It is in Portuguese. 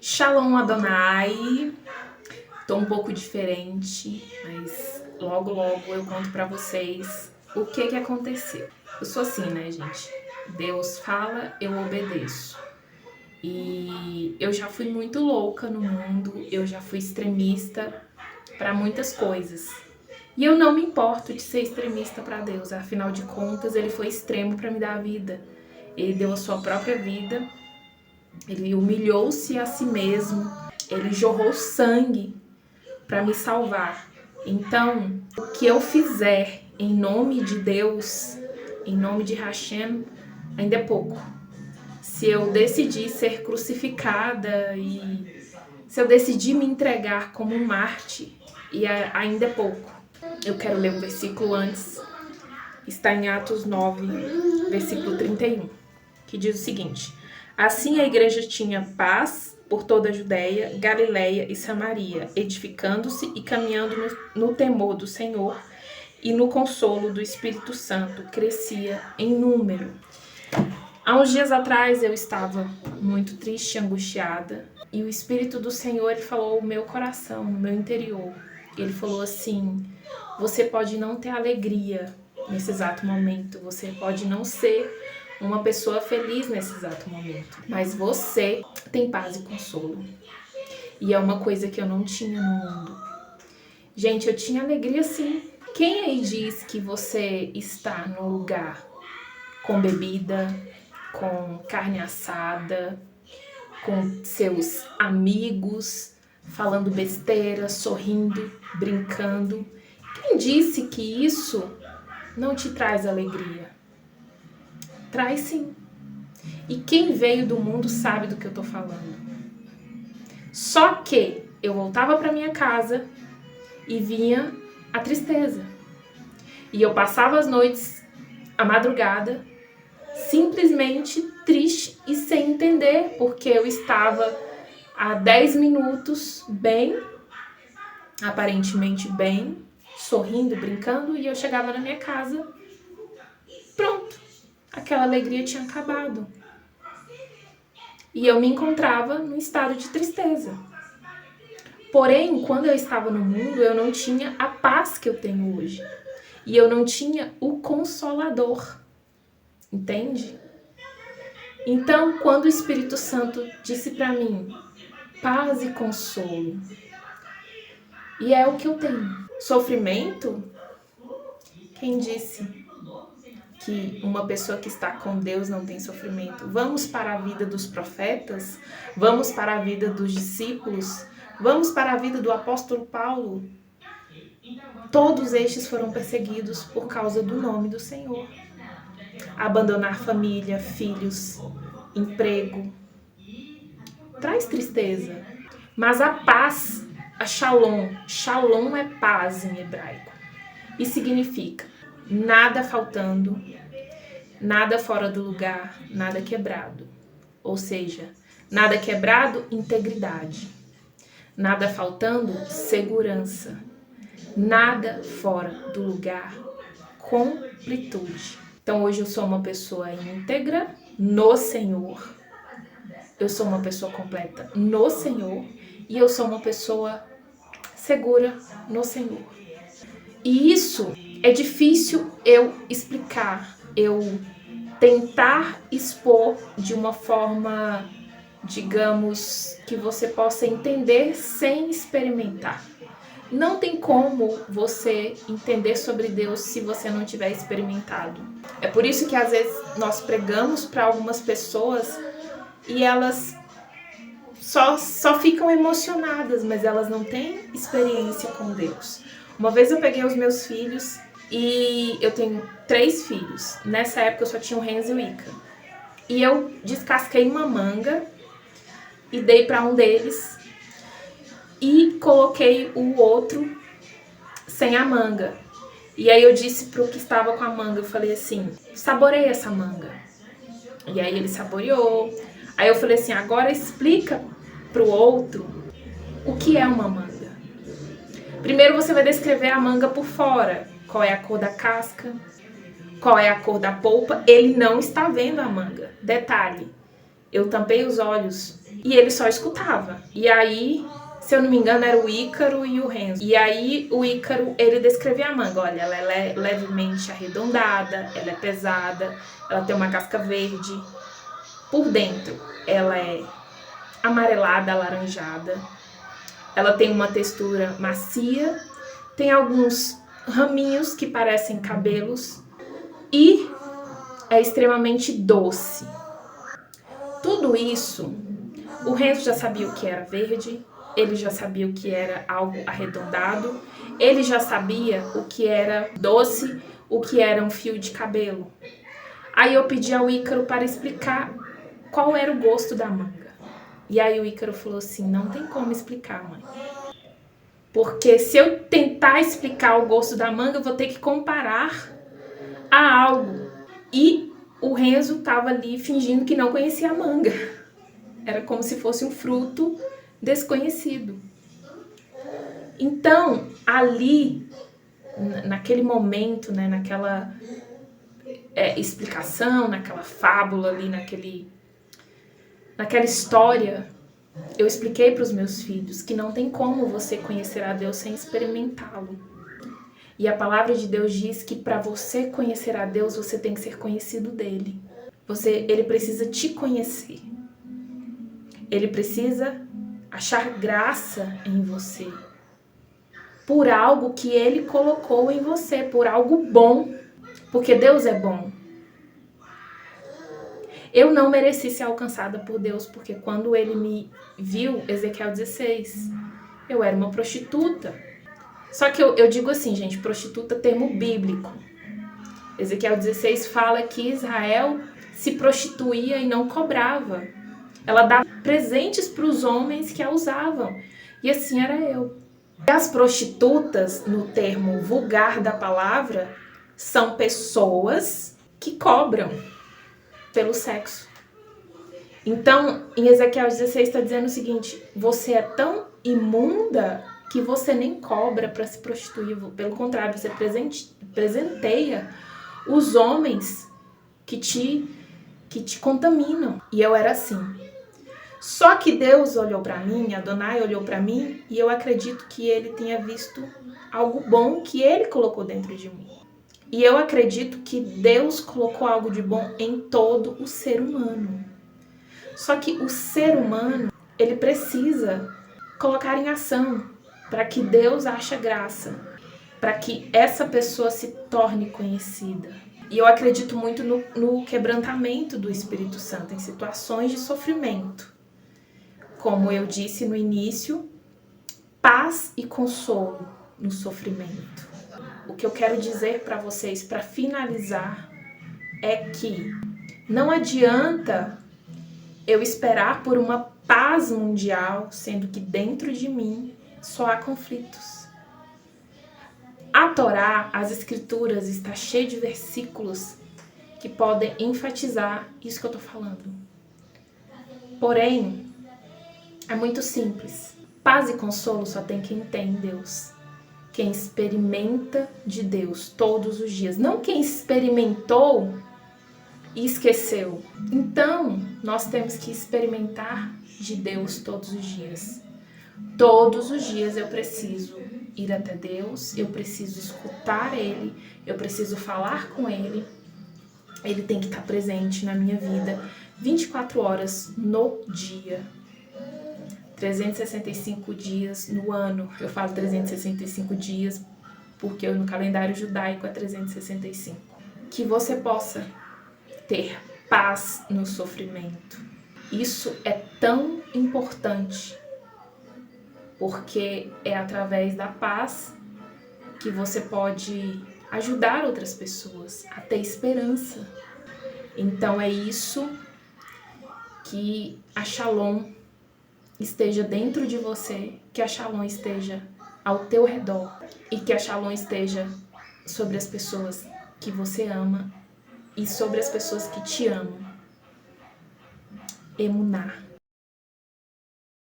Shalom Adonai. Tô um pouco diferente, mas logo eu conto pra vocês o que aconteceu. Eu sou assim, né, gente? Deus fala, eu obedeço. E eu já fui muito louca no mundo, eu já fui extremista pra muitas coisas. E eu não me importo de ser extremista pra Deus, afinal de contas, ele foi extremo pra me dar a vida. Ele deu a sua própria vida, ele humilhou-se a si mesmo, ele jorrou sangue para me salvar. Então, o que eu fizer em nome de Deus, em nome de Hashem, ainda é pouco. Se eu decidir ser crucificada e se eu decidir me entregar como um Marte, ainda é pouco. Eu quero ler um versículo antes. Está em Atos 9, versículo 31, que diz o seguinte: assim a igreja tinha paz por toda a Judéia, Galiléia e Samaria, edificando-se e caminhando no temor do Senhor e no consolo do Espírito Santo, crescia em número. Há uns dias atrás eu estava muito triste, angustiada, e o Espírito do Senhor ele falou ao meu coração, no meu interior. Ele falou assim: você pode não ter alegria nesse exato momento, você pode não ser uma pessoa feliz nesse exato momento, mas você tem paz e consolo. E é uma coisa que eu não tinha no mundo. Gente, eu tinha alegria sim. Quem aí diz que você está num lugar com bebida, com carne assada, com seus amigos, falando besteira, sorrindo, brincando? Quem disse que isso não te traz alegria? Traz sim. E quem veio do mundo sabe do que eu tô falando. Só que eu voltava para minha casa e vinha a tristeza. E eu passava as noites, a madrugada, simplesmente triste e sem entender, porque eu estava há 10 minutos bem, aparentemente bem, sorrindo, brincando, e eu chegava na minha casa, pronto, aquela alegria tinha acabado. E eu me encontrava num estado de tristeza. Porém, quando eu estava no mundo, eu não tinha a paz que eu tenho hoje. E eu não tinha o Consolador. Entende? Então, quando o Espírito Santo disse para mim, paz e consolo, e é o que eu tenho. Sofrimento? Quem disse que uma pessoa que está com Deus não tem sofrimento? Vamos para a vida dos profetas? Vamos para a vida dos discípulos? Vamos para a vida do apóstolo Paulo? Todos estes foram perseguidos por causa do nome do Senhor. Abandonar família, filhos, emprego, traz tristeza. Mas a paz, a shalom é paz em hebraico. E significa nada faltando, nada fora do lugar, nada quebrado. Ou seja, nada quebrado, integridade. Nada faltando, segurança. Nada fora do lugar, completude. Então hoje eu sou uma pessoa íntegra no Senhor. Eu sou uma pessoa completa no Senhor. E eu sou uma pessoa segura no Senhor. E isso é difícil eu explicar, eu tentar expor de uma forma, digamos, que você possa entender sem experimentar. Não tem como você entender sobre Deus se você não tiver experimentado. É por isso que às vezes nós pregamos para algumas pessoas e elas só ficam emocionadas, mas elas não têm experiência com Deus. Uma vez eu peguei os meus filhos e eu tenho 3 filhos. Nessa época eu só tinha o Renzo e o Ica. E eu descasquei uma manga e dei para um deles e coloquei o outro sem a manga. E aí eu disse pro que estava com a manga, eu falei assim, saboreia essa manga. E aí ele saboreou. Aí eu falei assim, agora explica pro outro o que é uma manga. Primeiro você vai descrever a manga por fora. Qual é a cor da casca? Qual é a cor da polpa? Ele não está vendo a manga. Detalhe, eu tampei os olhos E ele só escutava. E aí, se eu não me engano, era o Ícaro e o Renzo. E aí, o Ícaro, ele descrevia a manga. Olha, ela é levemente arredondada, ela é pesada, ela tem uma casca verde. Por dentro, ela é amarelada, alaranjada. Ela tem uma textura macia, tem alguns raminhos que parecem cabelos e é extremamente doce. Tudo isso, o Renzo já sabia o que era verde, ele já sabia o que era algo arredondado, ele já sabia o que era doce, o que era um fio de cabelo. Aí eu pedi ao Ícaro para explicar qual era o gosto da manga. E aí o Ícaro falou assim, não tem como explicar, mãe. Porque se eu tentar explicar o gosto da manga, eu vou ter que comparar a algo. E o Renzo estava ali fingindo que não conhecia a manga. Era como se fosse um fruto desconhecido. Então, ali, naquele momento, né, naquela explicação, naquela fábula ali, naquela história, eu expliquei para os meus filhos que não tem como você conhecer a Deus sem experimentá-lo. E a palavra de Deus diz que para você conhecer a Deus, você tem que ser conhecido dele. Ele precisa te conhecer. Ele precisa achar graça em você. Por algo que ele colocou em você, por algo bom. Porque Deus é bom. Eu não mereci ser alcançada por Deus, porque quando ele me viu, Ezequiel 16, eu era uma prostituta. Só que eu digo assim, gente, prostituta, termo bíblico. Ezequiel 16 fala que Israel se prostituía e não cobrava. Ela dava presentes para os homens que a usavam. E assim era eu. As prostitutas, no termo vulgar da palavra, são pessoas que cobram pelo sexo. Então, em Ezequiel 16 está dizendo o seguinte, você é tão imunda que você nem cobra para se prostituir. Pelo contrário, você presenteia os homens que te contaminam. E eu era assim. Só que Deus olhou para mim, Adonai olhou para mim, e eu acredito que ele tenha visto algo bom que ele colocou dentro de mim. E eu acredito que Deus colocou algo de bom em todo o ser humano. Só que o ser humano, ele precisa colocar em ação para que Deus ache graça, para que essa pessoa se torne conhecida. E eu acredito muito no quebrantamento do Espírito Santo em situações de sofrimento. Como eu disse no início, paz e consolo no sofrimento. O que eu quero dizer para vocês, para finalizar, é que não adianta eu esperar por uma paz mundial, sendo que dentro de mim só há conflitos. A Torá, as Escrituras, está cheia de versículos que podem enfatizar isso que eu estou falando. Porém, é muito simples. Paz e consolo só tem quem tem Deus. Quem experimenta de Deus todos os dias. Não quem experimentou e esqueceu. Então, nós temos que experimentar de Deus todos os dias. Todos os dias eu preciso ir até Deus, eu preciso escutar Ele, eu preciso falar com Ele. Ele tem que estar presente na minha vida 24 horas no dia. 365 dias no ano. Eu falo 365 dias porque no calendário judaico é 365. Que você possa ter paz no sofrimento. Isso é tão importante, porque é através da paz que você pode ajudar outras pessoas a ter esperança. Então é isso que a Shalom esteja dentro de você, que a Shalom esteja ao teu redor e que a Shalom esteja sobre as pessoas que você ama e sobre as pessoas que te amam. Emuná.